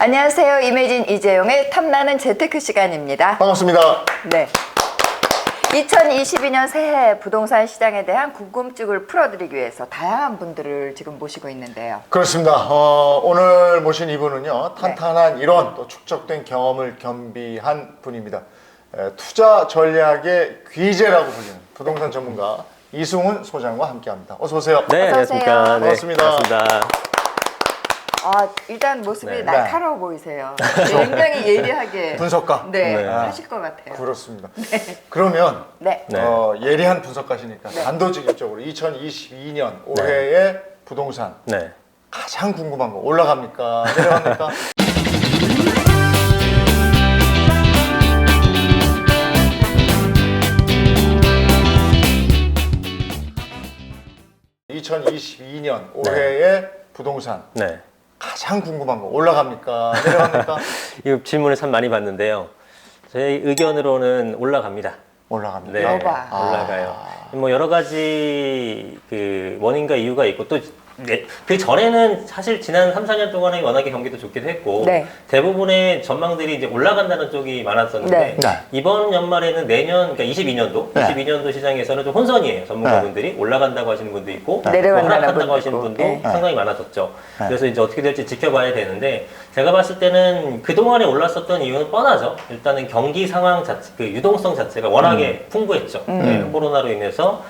안녕하세요. 이매진 이재용의 탐나는 재테크 시간입니다. 반갑습니다. 네. 2022년 새해 부동산 시장에 대한 궁금증을 풀어드리기 위해서 다양한 분들을 지금 모시고 있는데요. 그렇습니다. 오늘 모신 이분은요, 탄탄한 이론 또 축적된 경험을 겸비한 분입니다. 투자 전략의 귀재라고 불리는 부동산 전문가 이승훈 소장과 함께합니다. 어서 오세요. 네, 어서 오세요. 안녕하십니까. 반갑습니다. 반갑습니다. 일단 모습이 네. 날카로워 보이세요. 굉장히 예리하게 분석가. 네. 하실 것 같아요. 그렇습니다. 그러면 네. 네. 예리한 분석가시니까 네. 단도직입적으로 2022년 올해의 부동산 네. 가장 궁금한 거 올라갑니까? 내려갑니까? (2022년) 올해의 부동산 네. 가장 궁금한 거 올라갑니까? 내려갑니까? 이 질문을 참 많이 받는데요. 제 의견으로는 올라갑니다. 올라갑니다. 네, 여봐. 올라가요. 뭐 여러 가지 그 원인과 이유가 있고 또 그 전에는 사실 지난 3, 4년 동안에 워낙에 경기도 좋기도 했고 네. 대부분의 전망들이 이제 올라간다는 쪽이 많았었는데 네. 네. 이번 연말에는 내년 그러니까 22년도 네. 22년도 시장에서는 좀 혼선이에요. 전문가분들이 올라간다고 하시는 분도 있고 뭐 내려간다는 하락한다고 분도 하시는 있고. 분도 네. 상당히 많아졌죠. 네. 그래서 이제 어떻게 될지 지켜봐야 되는데 제가 봤을 때는 그동안에 올랐었던 이유는 뻔하죠. 일단은 경기 상황 자체, 그 유동성 자체가 워낙에 풍부했죠. 네, 코로나로 인해서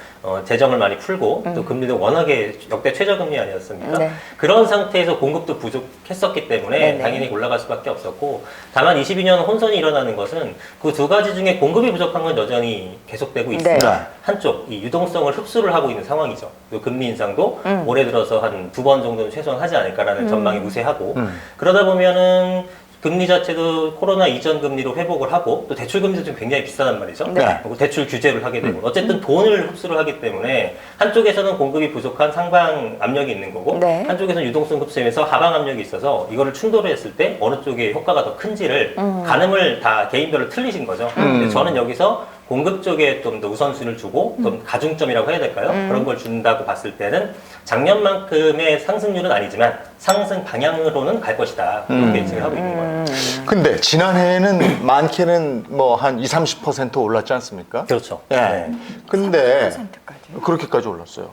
재정을 많이 풀고 또 금리도 워낙에 역대 최저금리 아니었습니까? 네. 그런 상태에서 공급도 부족했었기 때문에 네네. 당연히 올라갈 수밖에 없었고 다만 22년 혼선이 일어나는 것은 그 두 가지 중에 공급이 부족한 건 여전히 계속되고 있습니다. 네. 한쪽 이 유동성을 흡수를 하고 있는 상황이죠. 그 금리 인상도 올해 들어서 한 2번 정도는 최소한 하지 않을까라는 전망이 우세하고 그러다 보면은 금리 자체도 코로나 이전 금리로 회복을 하고 또 대출 금리도 좀 굉장히 비싸단 말이죠. 네. 그리고 대출 규제를 하게 되고 어쨌든 돈을 흡수를 하기 때문에 한쪽에서는 공급이 부족한 상방 압력이 있는 거고 네. 한쪽에서는 유동성 흡수면서 하방 압력이 있어서 이거를 충돌을 했을 때 어느 쪽에 효과가 더 큰지를 가늠을 다 개인별로 틀리신 거죠. 그래서 저는 여기서 공급 쪽에 좀 더 우선순위를 주고 좀 가중점이라고 해야 될까요? 그런 걸 준다고 봤을 때는 작년만큼의 상승률은 아니지만 상승 방향으로는 갈 것이다. 그렇게 예측을 하고 있는 거예요. 근데 지난해에는 많게는 뭐 한 20, 30% 올랐지 않습니까? 그렇죠. 예. 네. 근데 30%까지. 그렇게까지 올랐어요.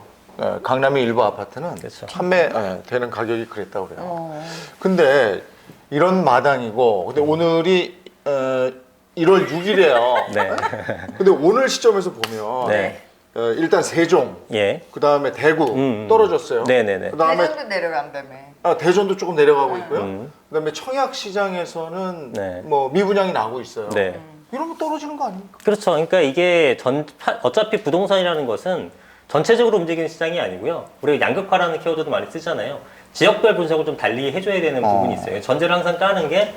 강남의 일부 아파트는 그렇죠. 판매되는 가격이 그랬다고 그래요. 근데 이런 마당이고, 근데 오늘이 1월 6일이에요. 네. 근데 오늘 시점에서 보면 네. 일단 세종, 예. 그 다음에 대구 떨어졌어요. 네네네. 그 다음에 대전도 내려간다며. 대전도 조금 내려가고 있고요. 음. 그 다음에 청약 시장에서는 네. 뭐 미분양이 나오고 있어요. 네. 이러면 떨어지는 거 아닙니까? 그렇죠. 그러니까 이게 어차피 부동산이라는 것은 전체적으로 움직이는 시장이 아니고요. 우리가 양극화라는 키워드도 많이 쓰잖아요. 지역별 분석을 좀 달리 해줘야 되는 부분이 있어요. 전제를 항상 까는 게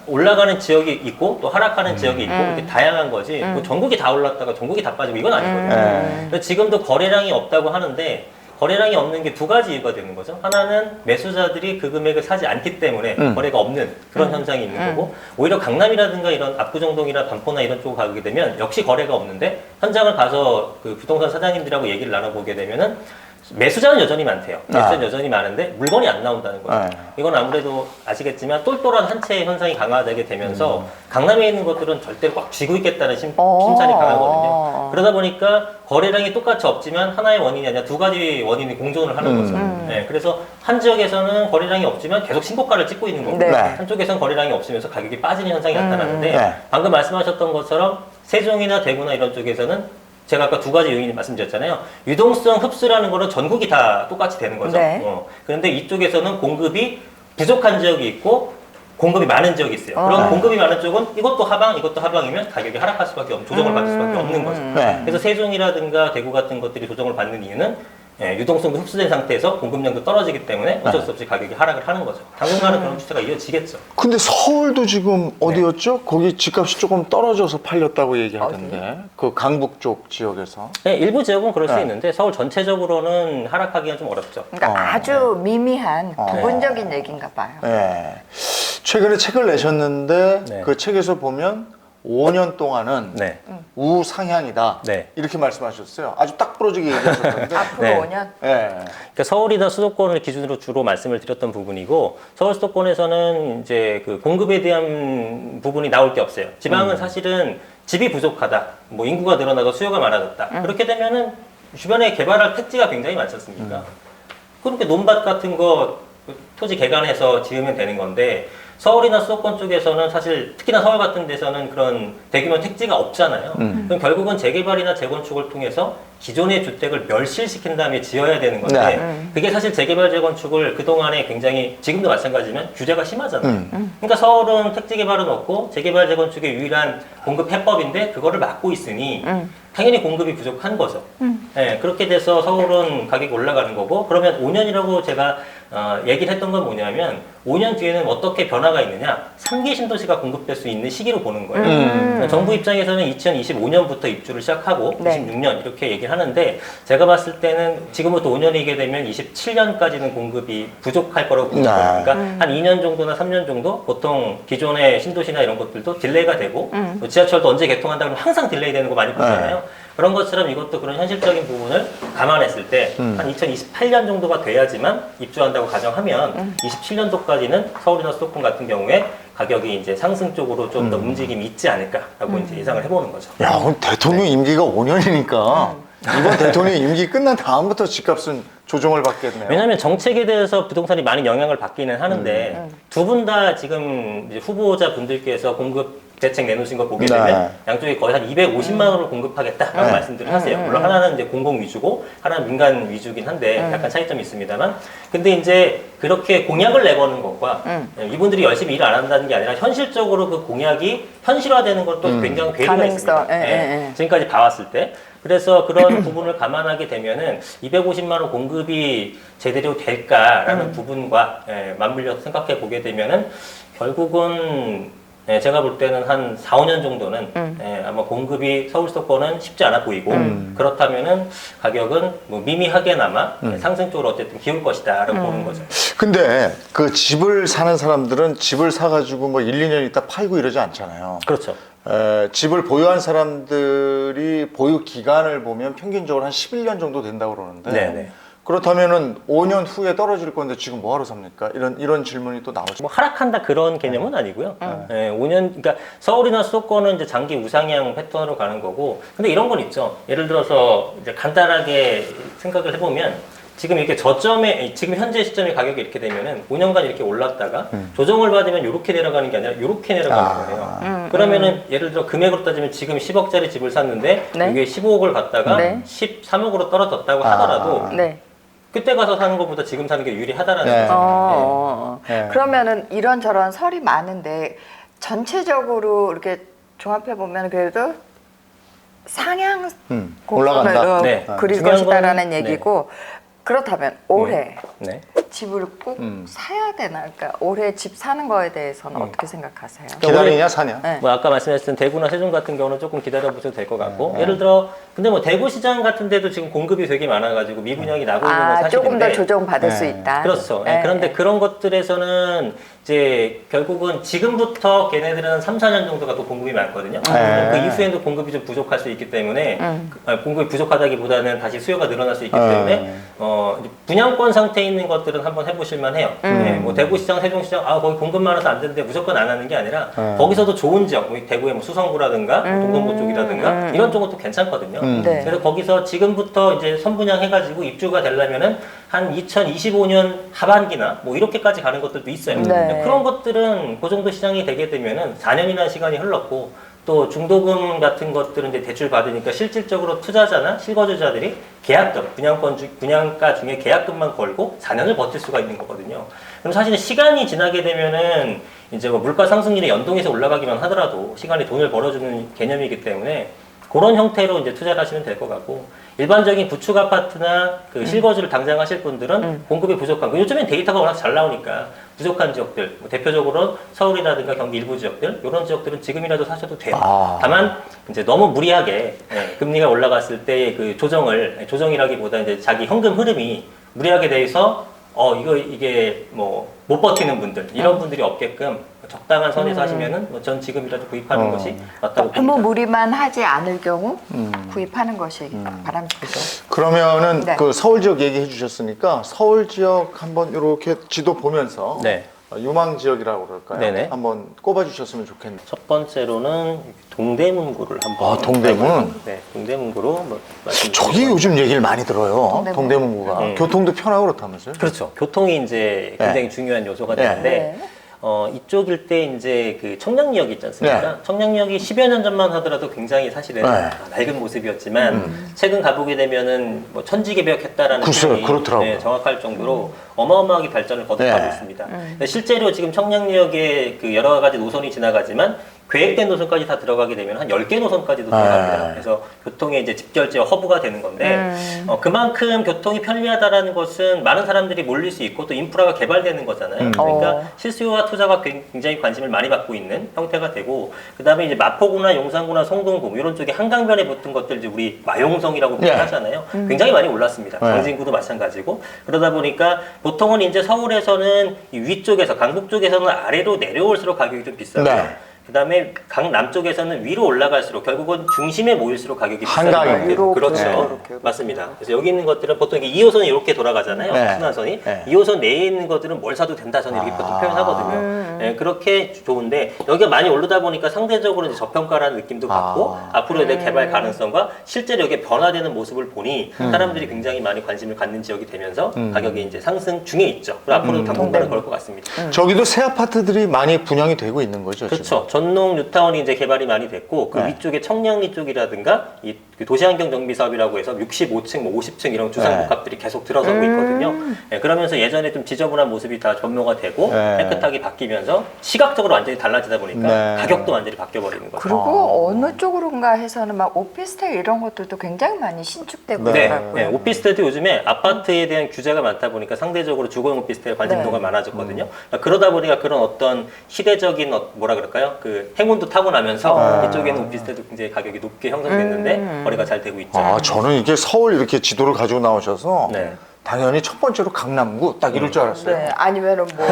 올라가는 지역이 있고 또 하락하는 지역이 있고 이렇게 다양한 거지 뭐 전국이 다 올랐다가 전국이 다 빠지고 이건 아니거든요. 그래서 지금도 거래량이 없다고 하는데 거래량이 없는 게 두 가지 이유가 되는 거죠. 하나는 매수자들이 그 금액을 사지 않기 때문에 거래가 없는 그런 현상이 있는 거고 오히려 강남이라든가 이런 압구정동이나 반포나 이런 쪽 가게 되면 역시 거래가 없는데 현장을 가서 그 부동산 사장님들하고 얘기를 나눠보게 되면은 매수자는 여전히 많대요. 매수자는 여전히 많은데 물건이 안 나온다는 거죠. 이건 아무래도 아시겠지만 똘똘한 한 채의 현상이 강화되게 되면서 강남에 있는 것들은 절대로 꽉 쥐고 있겠다는 심산이 강하거든요. 그러다 보니까 거래량이 똑같이 없지만 하나의 원인이 아니라 두 가지 원인이 공존을 하는 거죠. 네, 그래서 한 지역에서는 거래량이 없지만 계속 신고가를 찍고 있는 거고 네. 한쪽에서는 거래량이 없으면서 가격이 빠지는 현상이 나타나는데 네. 방금 말씀하셨던 것처럼 세종이나 대구나 이런 쪽에서는 제가 아까 두 가지 요인을 말씀드렸잖아요. 유동성 흡수라는 거는 전국이 다 똑같이 되는 거죠. 네. 그런데 이쪽에서는 공급이 부족한 지역이 있고 공급이 많은 지역이 있어요. 그럼 공급이 많은 쪽은 이것도 하방, 이것도 하방이면 가격이 하락할 수밖에 없는, 조정을 받을 수밖에 없는 거죠. 네. 그래서 세종이라든가 대구 같은 것들이 조정을 받는 이유는 유동성도 흡수된 상태에서 공급량도 떨어지기 때문에 어쩔 수 없이 가격이 하락을 하는 거죠. 당분간은 그런 추세가 이어지겠죠. 근데 서울도 지금 어디였죠? 거기 집값이 조금 떨어져서 팔렸다고 얘기하던데. 그 강북 쪽 지역에서. 네, 일부 지역은 그럴 수 네. 있는데 서울 전체적으로는 하락하기가 좀 어렵죠. 그러니까 아주 미미한 부분적인 얘기인가 봐요. 네. 최근에 책을 내셨는데 네. 그 책에서 보면 5년 동안은 네. 우상향이다. 네. 이렇게 말씀하셨어요. 아주 딱 부러지게 얘기하셨는데. 앞으로 네. 5년? 예. 그러니까 서울이나 수도권을 기준으로 주로 말씀을 드렸던 부분이고 서울 수도권에서는 이제 그 공급에 대한 부분이 나올 게 없어요. 지방은 사실은 집이 부족하다, 뭐 인구가 늘어나고 수요가 많아졌다. 그렇게 되면은 주변에 개발할 택지가 굉장히 많지 않습니까? 그렇게 논밭 같은 거 토지 개간해서 지으면 되는 건데 서울이나 수도권 쪽에서는 사실 특히나 서울 같은 데서는 그런 대규모 택지가 없잖아요. 그럼 결국은 재개발이나 재건축을 통해서 기존의 주택을 멸실시킨 다음에 지어야 되는 건데 네. 그게 사실 재개발 재건축을 그동안에 굉장히 지금도 마찬가지지만 규제가 심하잖아요. 그러니까 서울은 택지 개발은 없고 재개발 재건축의 유일한 공급 해법인데 그거를 막고 있으니 당연히 공급이 부족한 거죠. 네, 그렇게 돼서 서울은 가격이 올라가는 거고 그러면 5년이라고 제가 얘기를 했던 건 뭐냐면 5년 뒤에는 어떻게 변화가 있느냐 3기 신도시가 공급될 수 있는 시기로 보는 거예요. 그러니까 정부 입장에서는 2025년부터 입주를 시작하고 네. 26년 이렇게 얘기를 하는데 제가 봤을 때는 지금부터 5년이게 되면 27년까지는 공급이 부족할 거라고 보는 거예요. 그러니까 한 2년 정도나 3년 정도 보통 기존의 신도시나 이런 것들도 딜레이가 되고 또 지하철도 언제 개통한다 그러면 항상 딜레이 되는 거 많이 보잖아요. 그런 것처럼 이것도 그런 현실적인 부분을 감안했을 때 한 2028년 정도가 돼야지만 입주한다고 가정하면 27년도까지는 서울이나 수도권 같은 경우에 가격이 이제 상승 쪽으로 좀 더 움직임이 있지 않을까라고 이제 예상을 해보는 거죠. 야, 그럼 대통령 임기가 5년이니까 이번 대통령 임기 끝난 다음부터 집값은 조정을 받겠네요. 왜냐하면 정책에 대해서 부동산이 많이 영향을 받기는 하는데 두 분 다 지금 이제 후보자 분들께서 공급 대책 내놓으신 거 보게 되면 네. 양쪽이 거의 한 250만 원을 공급하겠다라고 네. 말씀들을 하세요. 물론 하나는 이제 공공 위주고 하나는 민간 위주긴 한데 약간 차이점이 있습니다만 근데 이제 그렇게 공약을 내거는 것과 이분들이 열심히 일을 안 한다는 게 아니라 현실적으로 그 공약이 현실화되는 것도 굉장히 괴리가 가능성. 있습니다. 예. 지금까지 봐왔을 때 그래서 그런 부분을 감안하게 되면은 250만 원 공급이 제대로 될까라는 부분과 맞물려서 생각해 보게 되면은 결국은 제가 볼 때는 한 4, 5년 정도는 아마 공급이 서울 수도권은 쉽지 않아 보이고 그렇다면은 가격은 뭐 미미하게나마 상승 쪽으로 어쨌든 기울 것이다라고 보는 거죠. 근데 그 집을 사는 사람들은 집을 사가지고 뭐 1, 2년 있다 팔고 이러지 않잖아요. 그렇죠. 집을 보유한 사람들이 보유 기간을 보면 평균적으로 한 11년 정도 된다고 그러는데 네네. 그렇다면은 5년 후에 떨어질 건데 지금 뭐하러 삽니까? 이런 질문이 또 나오죠. 뭐 하락한다 그런 개념은 아니고요. 5년, 그러니까 서울이나 수도권은 이제 장기 우상향 패턴으로 가는 거고, 근데 이런 건 있죠. 예를 들어서 이제 간단하게 생각을 해보면 지금 이렇게 저점에 지금 현재 시점의 가격이 이렇게 되면은 5년간 이렇게 올랐다가 조정을 받으면 이렇게 내려가는 게 아니라 이렇게 내려가는 거예요. 그러면은 예를 들어 금액으로 따지면 지금 10억짜리 집을 샀는데 네. 이게 15억을 갖다가 네. 13억으로 떨어졌다고 하더라도 네. 그때 가서 사는 것보다 지금 사는 게 유리하다라는 네. 거죠. 네. 그러면은 이런저런 설이 많은데 전체적으로 이렇게 종합해 보면 그래도 상향 올라간다. 곡선을 네. 그릴 중요한 것이다라는 건, 얘기고 그렇다면 올해 네. 집을 꼭 사야 되나? 그러니까 올해 집 사는 거에 대해서는 어떻게 생각하세요? 기다리냐 사냐? 네. 뭐 아까 말씀하셨던 대구나 세종 같은 경우는 조금 기다려 보셔도 될 것 같고 예를 들어 근데 뭐 대구 시장 같은 데도 지금 공급이 되게 많아가지고 미분양이 나고 있는 건 사실인데 조금 더 조정받을 수 네. 있다. 그렇죠. 네. 그런데 그런 것들에서는 이제 결국은 지금부터 걔네들은 3, 4년 정도가 또 공급이 많거든요. 네. 그 이후에도 공급이 좀 부족할 수 있기 때문에 공급이 부족하다기보다는 다시 수요가 늘어날 수 있기 때문에 이제 분양권 상태에 있는 것들은 한번 해보실 만해요. 네, 뭐 대구시장, 세종시장 거기 공급 많아서 안 되는데 무조건 안 하는 게 아니라 거기서도 좋은 지역, 뭐 대구의 뭐 수성구라든가 동동구 쪽이라든가 이런 쪽은 또 괜찮거든요. 네. 그래서 거기서 지금부터 이제 선분양 해가지고 입주가 되려면은 한 2025년 하반기나 뭐 이렇게까지 가는 것들도 있어요. 네. 그런 것들은 그 정도 시장이 되게 되면은 4년이나 시간이 흘렀고 또 중도금 같은 것들은 이제 대출 받으니까 실질적으로 투자자나 실거주자들이 계약금, 분양가 중에 계약금만 걸고 4년을 버틸 수가 있는 거거든요. 그럼 사실은 시간이 지나게 되면은 이제 뭐 물가 상승률이 연동해서 올라가기만 하더라도 시간이 돈을 벌어주는 개념이기 때문에 그런 형태로 이제 투자를 하시면 될 것 같고 일반적인 구축 아파트나 그 실거주를 당장 하실 분들은 공급이 부족한 요즘엔 데이터가 워낙 잘 나오니까 부족한 지역들 뭐 대표적으로 서울이라든가 경기 일부 지역들 이런 지역들은 지금이라도 사셔도 돼요. 다만 이제 너무 무리하게 금리가 올라갔을 때 그 조정이라기보다 이제 자기 현금 흐름이 무리하게 돼서 이게 뭐 못 버티는 분들 이런 분들이 없게끔 적당한 선에서 하시면은 전 지금이라도 구입하는 것이 맞다고 너무 봅니다. 무리만 하지 않을 경우 구입하는 것이 바람직하죠. 그러면은 네. 그 서울 지역 얘기해 주셨으니까 서울 지역 한번 이렇게 지도 보면서 네. 유망 지역이라고 그럴까요? 네네. 한번 꼽아 주셨으면 좋겠네요. 첫 번째로는 동대문구를 한번. 아, 동대문? 네, 동대문구로 뭐 말씀드리면. 저기 요즘 얘기를 많이 들어요. 동대문. 동대문구가 교통도 편하고 그렇다면서요? 그렇죠. 교통이 이제 굉장히 중요한 요소가 되는데 네. 이쪽 일대 이제 그 청량리역이 있지 않습니까? 네. 청량리역이 10여 년 전만 하더라도 굉장히 사실은 네. 낡은 모습이었지만 최근 가보게 되면은 뭐 천지개벽했다라는 글쎄요, 표현이 그렇더라고요. 정확할 정도로 어마어마하게 발전을 거듭하고 네. 있습니다. 근데 실제로 지금 청량리역에 그 여러 가지 노선이 지나가지만 계획된 노선까지 다 들어가게 되면 한 10개 노선까지도 들어갑니다. 네. 그래서 교통의 이제 집결지와 허브가 되는 건데 그만큼 교통이 편리하다라는 것은 많은 사람들이 몰릴 수 있고 또 인프라가 개발되는 거잖아요. 그러니까 실수요와 투자가 굉장히 관심을 많이 받고 있는 형태가 되고 그다음에 이제 마포구나 용산구나 성동구 이런 쪽에 한강변에 붙은 것들 이제 우리 마용성이라고 표현하잖아요. 굉장히 많이 올랐습니다. 광진구도 마찬가지고 그러다 보니까 보통은 이제 서울에서는 이 위쪽에서 강북 쪽에서는 아래로 내려올수록 가격이 좀 비싸고요. 네. 그다음에 강남 쪽에서는 위로 올라갈수록 결국은 중심에 모일수록 가격이 한강이에요. 비싸요. 위로, 그렇죠. 이렇게. 맞습니다. 그래서 여기 있는 것들은 보통 이게 2호선이 이렇게 돌아가잖아요. 네. 순환선이. 네. 2호선 내에 있는 것들은 뭘 사도 된다 저는 이렇게 보통 표현하거든요. 네, 그렇게 좋은데 여기가 많이 오르다 보니까 상대적으로 이제 저평가라는 느낌도 받고 앞으로의 개발 가능성과 실제로 여기에 변화되는 모습을 보니 사람들이 굉장히 많이 관심을 갖는 지역이 되면서 가격이 이제 상승 중에 있죠. 그리고 앞으로도 당분간은 그럴 것 같습니다. 저기도 새 아파트들이 많이 분양이 되고 있는 거죠. 그렇죠. 전농 뉴타운이 이제 개발이 많이 됐고 그 네. 위쪽에 청량리 쪽이라든가 그 도시환경 정비 사업이라고 해서 65층, 뭐 50층 이런 주상복합들이 계속 들어서고 있거든요. 네, 그러면서 예전에 좀 지저분한 모습이 다 전모가 되고 네. 깨끗하게 바뀌면서 시각적으로 완전히 달라지다 보니까 네. 가격도 완전히 바뀌어 버리는 거죠. 그리고 어느 쪽으로인가 해서는 막 오피스텔 이런 것들도 굉장히 많이 신축되고 네, 있더라고요. 네, 오피스텔도 요즘에 아파트에 대한 규제가 많다 보니까 상대적으로 주거용 오피스텔 관심도가 네. 많아졌거든요. 그러다 보니까 그런 어떤 시대적인 뭐라 그럴까요? 그 행운도 타고 나면서 이쪽에는 오피스텔도 굉장히 가격이 높게 형성됐는데 거래가 잘 되고 있죠. 아, 저는 이게 서울 이렇게 지도를 가지고 나오셔서 네. 당연히 첫 번째로 강남구 딱 이럴 줄 알았어요. 네, 아니면은 뭐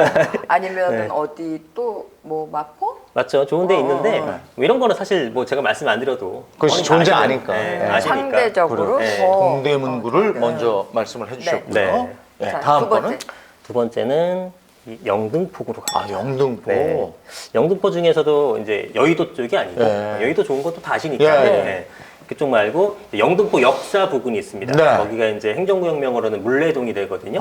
아니면은 네. 어디 또 뭐 마포? 맞죠. 좋은 데 있는데 뭐 이런 거는 사실 뭐 제가 말씀 안 드려도 그것이 뻔히 존재 아시는- 아니까. 네, 네. 아시니까. 상대적으로 네. 더 동대문구를 더 먼저 말씀을 해주셨고요. 네. 네, 자, 다음 두 번째. 거는 두 번째는 이 영등포구로 갑니다. 영등포. 네. 영등포 중에서도 이제 여의도 쪽이 아니고 네. 여의도 좋은 것도 다 아시니까 예. 네. 그쪽 말고 영등포 역사 부근이 있습니다. 네. 거기가 이제 행정구역명으로는 물레동이 되거든요.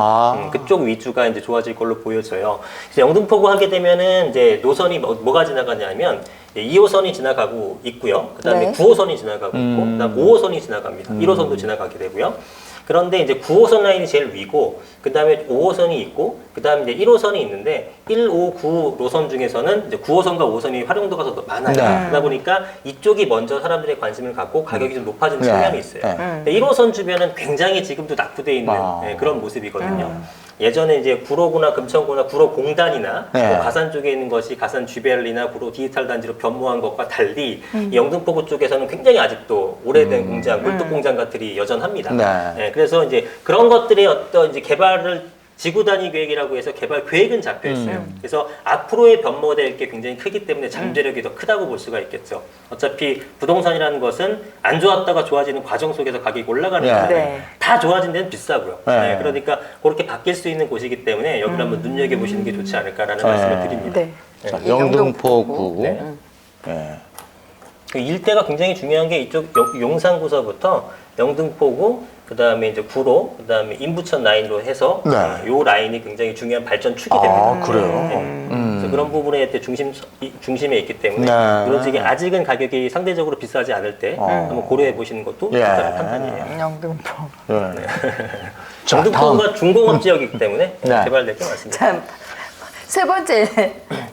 그쪽 위주가 이제 좋아질 걸로 보여져요. 그래서 영등포구 하게 되면은 이제 노선이 뭐가 지나가냐면 2호선이 지나가고 있고요. 그다음에 네. 9호선이 지나가고 있고, 그다음 5호선이 지나갑니다. 1호선도 지나가게 되고요. 그런데 이제 9호선 라인이 제일 위고, 그 다음에 5호선이 있고, 그 다음에 이제 1호선이 있는데, 1, 5, 9 노선 중에서는 이제 9호선과 5호선이 활용도가 더 많아요. 네. 그러다 보니까 이쪽이 먼저 사람들의 관심을 갖고 가격이 좀 높아지는 네. 측면이 있어요. 네. 근데 1호선 주변은 굉장히 지금도 낙후되어 있는 그런 모습이거든요. 예전에 이제 구로구나 금천구나 구로공단이나 네. 뭐 가산 쪽에 있는 것이 가산 쥐벨리나 구로 디지털 단지로 변모한 것과 달리 이 영등포구 쪽에서는 굉장히 아직도 오래된 공장, 물뚝 공장 같들이 여전합니다. 네. 네, 그래서 이제 그런 것들의 어떤 이제 개발을 지구 단위 계획이라고 해서 개발 계획은 잡혀 있어요. 그래서 앞으로의 변모될 게 굉장히 크기 때문에 잠재력이 더 크다고 볼 수가 있겠죠. 어차피 부동산이라는 것은 안 좋았다가 좋아지는 과정 속에서 가격이 올라가는 네. 건데 네. 다 좋아진 데는 비싸고요. 네. 네, 그러니까 그렇게 바뀔 수 있는 곳이기 때문에 여기를 한번 눈여겨보시는 게 좋지 않을까라는 말씀을 드립니다. 네. 자, 이 영등포구. 네. 네. 그 일대가 굉장히 중요한 게 이쪽 용산구서부터 영등포구, 그 다음에 이제 구로, 그 다음에 인부천 라인으로 해서 네. 요 라인이 굉장히 중요한 발전 축이 됩니다. 아, 그래요? 네. 그래서 그런 부분에 중심에 있기 때문에 네. 그런지 아직은 가격이 상대적으로 비싸지 않을 때 한번 고려해 보시는 것도 예. 좋다는 판단이에요. 영등포. 네. 자, 영등포구가 중공업 지역이기 때문에 네. 개발될 게 많습니다. 참. 세 번째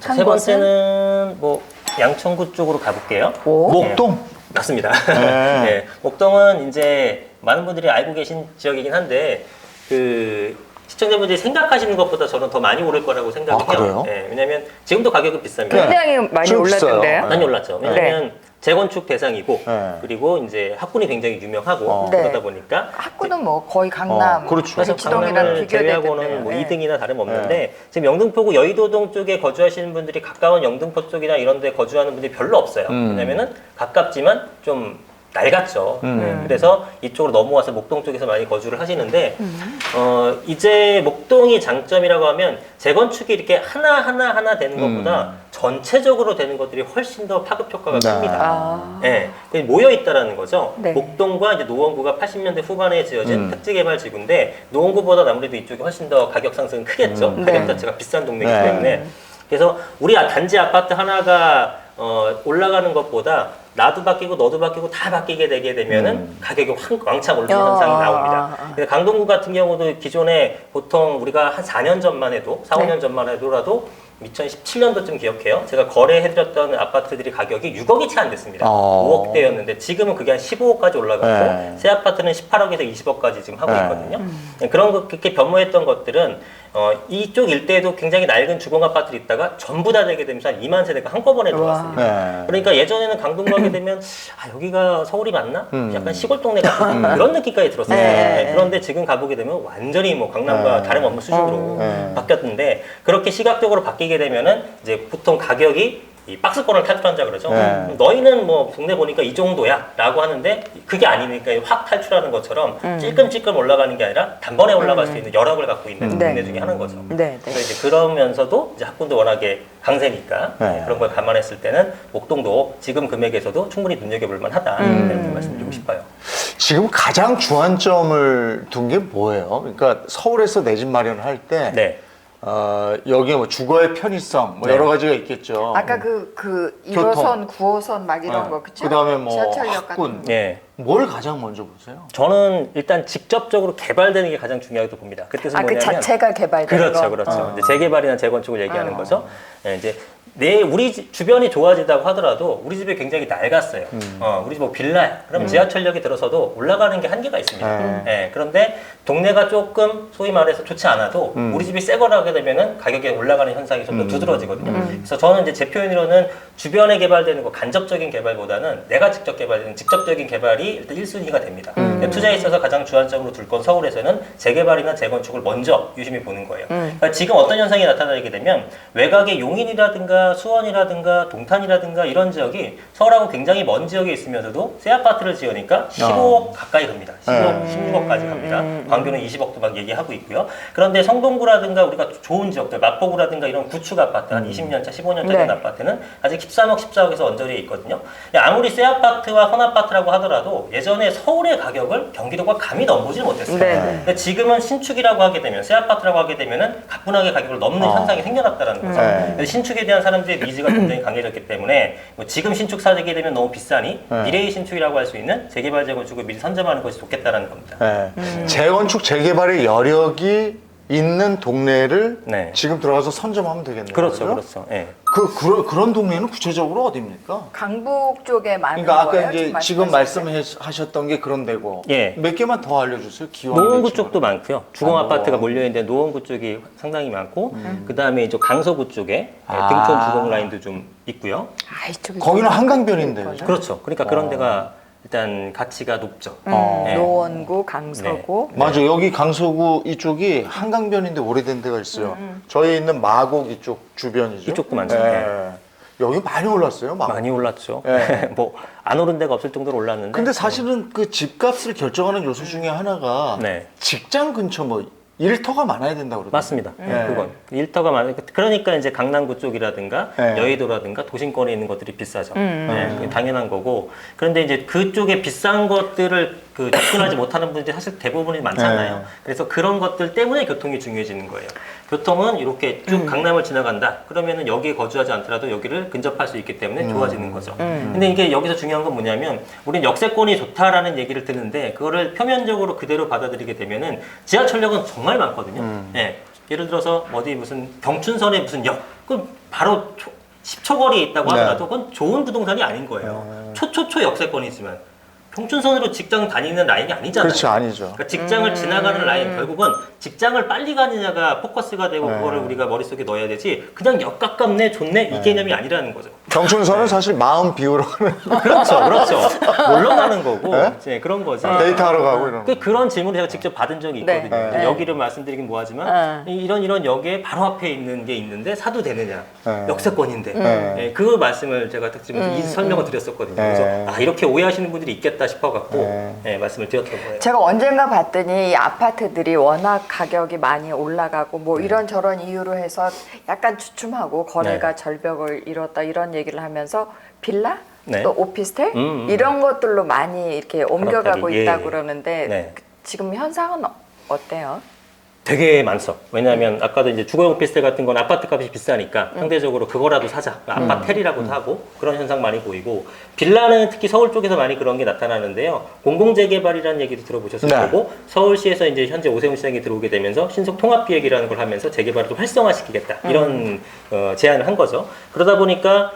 한 세 곳은 번째는 뭐 양천구 쪽으로 가볼게요. 오. 목동. 맞습니다. 네. 네. 목동은 이제 많은 분들이 알고 계신 지역이긴 한데 그 시청자분들이 생각하시는 것보다 저는 더 많이 오를 거라고 생각해요. 아, 그래요? 네, 왜냐하면 지금도 가격은 비쌉니다. 네. 굉장히 많이 좀 비싸요. 올랐던데요. 많이 올랐죠. 왜냐하면 재건축 대상이고 네. 그리고 이제 학군이 굉장히 유명하고 네. 그러다 보니까 학구는 뭐 거의 강남, 그렇죠. 그래서 대치동이랑 강남을 제외하고는 비교되겠네요. 뭐 네. 2등이나 다름없는데 지금 영등포구 여의도동 쪽에 거주하시는 분들이 가까운 영등포 쪽이나 이런 데 거주하는 분들이 별로 없어요. 왜냐면은 가깝지만 좀 낡았죠. 그래서 이쪽으로 넘어와서 목동 쪽에서 많이 거주를 하시는데 이제 목동이 장점이라고 하면 재건축이 이렇게 하나 되는 것보다 전체적으로 되는 것들이 훨씬 더 파급 효과가 네. 큽니다. 아. 네, 모여 있다라는 거죠. 네. 목동과 이제 노원구가 80년대 후반에 지어진 택지개발 지구인데 노원구보다 아무래도 이쪽이 훨씬 더 가격 상승은 크겠죠. 가격 네. 자체가 비싼 동네이기 네. 때문에. 그래서 우리 단지 아파트 하나가 올라가는 것보다 나도 바뀌고 너도 바뀌고 다 바뀌게 되게 되면은 가격이 왕창 오르는 현상이 나옵니다. 근데 강동구 같은 경우도 기존에 보통 우리가 한 4년 전만 해도 4, 5년 전만 해도라도 2017년도쯤 기억해요. 제가 거래해드렸던 아파트들이 가격이 6억이 채 안 됐습니다. 5억대였는데 지금은 그게 한 15억까지 올라가고 네. 새 아파트는 18억에서 20억까지 지금 하고 있거든요. 그렇게 변모했던 것들은 이쪽 일대에도 굉장히 낡은 주공 아파트들이 있다가 전부 다 되게 되면서 한 2만 세대가 한꺼번에 들어왔습니다. 네. 그러니까 예전에는 강동 가게 되면 여기가 서울이 맞나? 약간 시골 동네 같은 그런 느낌까지 들었어요. 네. 그런데 지금 가보게 되면 완전히 뭐 강남과 네. 다름없는 수준으로 네. 바뀌었는데 그렇게 시각적으로 바뀌게 되면은 이제 보통 가격이 이 박스권을 탈출한다 그러죠. 네. 너희는 뭐 동네 보니까 이 정도야 라고 하는데 그게 아니니까 확 탈출하는 것처럼 찔끔찔끔 올라가는 게 아니라 단번에 올라갈 수 있는 여력을 갖고 있는 네. 동네 중에 하나인 거죠. 네, 네. 그래서 이제 그러면서도 이제 학군도 워낙에 강세니까 네. 그런 걸 감안했을 때는 목동도 지금 금액에서도 충분히 눈여겨볼 만하다 이렇게 말씀드리고 싶어요. 지금 가장 주안점을 둔 게 뭐예요? 그러니까 서울에서 내 집 마련할 때 네. 여기에 뭐 주거의 편의성 뭐 네. 여러 가지가 있겠죠. 아까 그 1호선, 9호선 막 이런 거 그쵸? 그다음에 뭐 지하철역 학군 같은 거. 예. 뭘 가장 먼저 보세요? 저는 일단 직접적으로 개발되는 게 가장 중요하다고 봅니다. 그 뜻은 그 뭐냐면 자체가 개발되는 그렇죠, 거? 그렇죠. 이제 재개발이나 재건축을 얘기하는 거죠. 예, 이제 우리 주변이 좋아지다고 하더라도 우리 집이 굉장히 낡았어요. 우리 집 뭐 빌라야. 그럼 지하철역에 들어서도 올라가는 게 한계가 있습니다. 예, 그런데 동네가 조금 소위 말해서 좋지 않아도 우리 집이 새 거를 하게 되면은 가격이 올라가는 현상이 좀 더 두드러지거든요. 그래서 저는 이제 제 표현으로는 주변에 개발되는 거 간접적인 개발보다는 내가 직접 개발되는 직접적인 개발이 일단 1순위가 됩니다. 투자에 있어서 가장 주안점으로 둘 건 서울에서는 재개발이나 재건축을 먼저 유심히 보는 거예요. 그러니까 지금 어떤 현상이 나타나게 되면 외곽의 용인이라든가 수원이라든가 동탄이라든가 이런 지역이 서울하고 굉장히 먼 지역에 있으면서도 새 아파트를 지으니까 15억 가까이 갑니다. 15억, 16억까지 갑니다. 광교는 20억도 막 얘기하고 있고요. 그런데 성동구라든가 우리가 좋은 지역들, 마포구라든가 이런 구축 아파트, 한 20년차, 15년차 된 네. 아파트는 아직 13억, 14억에서 언저리에 있거든요. 아무리 새 아파트와 헌 아파트라고 하더라도 예전에 서울의 가격을 경기도가 감히 넘보지 못했어요. 네. 근데 지금은 신축이라고 하게 되면, 새 아파트라고 하게 되면은 가뿐하게 가격을 넘는 현상이 생겨났다는 거죠. 그래서 신축에 대한 사람들의 니즈가 굉장히 강해졌기 때문에 뭐 지금 신축 사게 되면 너무 비싸니 미래의 신축이라고 할 수 있는 재개발 재건축을 미리 선점하는 것이 좋겠다는 겁니다. 네. 재건축 재개발의 여력이 있는 동네를 네. 지금 들어가서 선점하면 되겠네요. 그렇죠, 그죠? 그렇죠. 예. 그런 동네는 구체적으로 어디입니까? 강북 쪽에 많은 그러니까 아까 거예요? 이제 지금 말씀하셨던 게 그런 데고 예. 몇 개만 더 알려주세요. 기왕 노원구 내지만. 쪽도 많고요. 주공 아, 아파트가 노원. 몰려있는데 노원구 쪽이 상당히 많고 그 다음에 이제 강서구 쪽에 아. 등촌 주공 라인도 좀 있고요. 아, 이쪽이 거기는 좀 한강변인데 있거든. 그죠? 그렇죠. 그러니까 그런 데가 일단 가치가 높죠. 네. 노원구, 강서구. 맞아. 여기 강서구 이쪽이 한강변인데 오래된 데가 있어요. 저희 있는 마곡 이쪽 주변이죠. 이쪽도 많죠. 네. 여기 많이 올랐어요. 마곡. 많이 올랐죠. 네. 뭐 안 오른 데가 없을 정도로 올랐는데. 근데 사실은 그 집값을 결정하는 요소 중에 하나가 네. 직장 근처 뭐 일터가 많아야 된다고 그러더라고요. 맞습니다. 네. 그건 일터가 많으니까 그러니까 이제 강남구 쪽이라든가 네. 여의도라든가 도심권에 있는 것들이 비싸죠. 네, 그게 당연한 거고. 그런데 이제 그쪽에 비싼 것들을 접근하지 못하는 분들이 사실 대부분이 많잖아요. 네. 그래서 그런 것들 때문에 교통이 중요해지는 거예요. 교통은 이렇게 쭉 강남을 지나간다. 그러면은 여기에 거주하지 않더라도 여기를 근접할 수 있기 때문에 좋아지는 거죠. 근데 이게 여기서 중요한 건 뭐냐면 우리는 역세권이 좋다라는 얘기를 듣는데 그거를 표면적으로 그대로 받아들이게 되면은 지하철역은 정말 많거든요. 네. 예를 들어서 어디 무슨 경춘선에 무슨 역, 그 바로 10초 거리에 있다고 네. 하더라도 그건 좋은 부동산이 아닌 거예요. 초초초 역세권이지만 평준선으로 직장 다니는 라인이 아니잖아요. 그렇죠, 아니죠. 그러니까 직장을 지나가는 라인, 결국은 직장을 빨리 가느냐가 포커스가 되고 네. 그거를 우리가 머릿속에 넣어야 되지 그냥 역 가깝네, 좋네 이 개념이 아니라는 거죠. 경춘선은 사실 마음 비우러 가는 그렇죠. 물러나는 거고 네? 이제 그런 거지. 데이트하러 가고 이런 거. 그런 질문을 제가 직접 받은 적이 네. 있거든요. 네. 여기를 말씀드리긴 뭐하지만 이런 역에 바로 앞에 있는 게 있는데 사도 되느냐, 네. 역세권인데 네. 그 말씀을 제가 특집에서 이 설명을 드렸었거든요. 네. 그래서 아 이렇게 오해하시는 분들이 있겠다 싶어갖고 네. 말씀을 드렸던 거예요. 제가 언젠가 봤더니 이 아파트들이 워낙 가격이 많이 올라가고 뭐 이런저런 이유로 해서 약간 주춤하고 거래가 네. 절벽을 이뤘다 이런 얘기를 하면서 빌라? 네. 또 오피스텔? 이런 것들로 많이 이렇게 옮겨가고 그렇다리, 예. 있다고 그러는데 네. 지금 현상은 어때요? 되게 많죠. 왜냐하면 아까도 이제 주거용 오피스텔 같은 건 아파트 값이 비싸니까 상대적으로 그거라도 사자. 아파텔이라고도 하고 그런 현상 많이 보이고 빌라는 특히 서울 쪽에서 많이 그런 게 나타나는데요. 공공재개발이라는 얘기도 들어보셨을 네. 거고 서울시에서 이제 현재 오세훈 시장이 들어오게 되면서 신속 통합기획이라는 걸 하면서 재개발을 좀 활성화시키겠다 이런 제안을 한 거죠. 그러다 보니까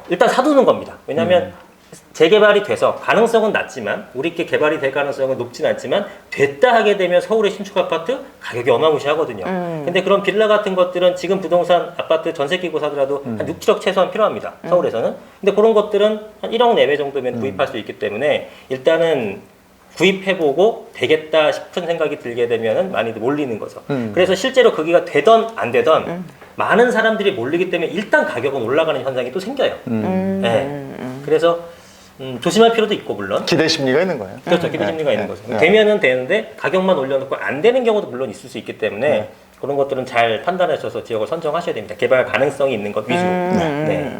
일단 사두는 겁니다. 왜냐하면 재개발이 돼서 가능성은 낮지만 우리께 개발이 될 가능성은 높진 않지만 됐다 하게 되면 서울의 신축 아파트 가격이 어마무시하거든요. 근데 그런 빌라 같은 것들은 지금 부동산 아파트 전세 끼고 사더라도 한 6, 7억 최소한 필요합니다. 서울에서는. 근데 그런 것들은 한 1억 내외 정도면 구입할 수 있기 때문에 일단은 구입해보고 되겠다 싶은 생각이 들게 되면은 많이들 몰리는 거죠. 그래서 실제로 거기가 되던 안 되던 많은 사람들이 몰리기 때문에 일단 가격은 올라가는 현상이 또 생겨요. 네. 그래서 조심할 필요도 있고 물론 기대 심리가 있는 거예요. 그렇죠. 기대 심리가 있는 거죠. 네. 되면은 되는데 가격만 올려놓고 안 되는 경우도 물론 있을 수 있기 때문에 그런 것들은 잘 판단하셔서 지역을 선정하셔야 됩니다. 개발 가능성이 있는 것 위주로. 네.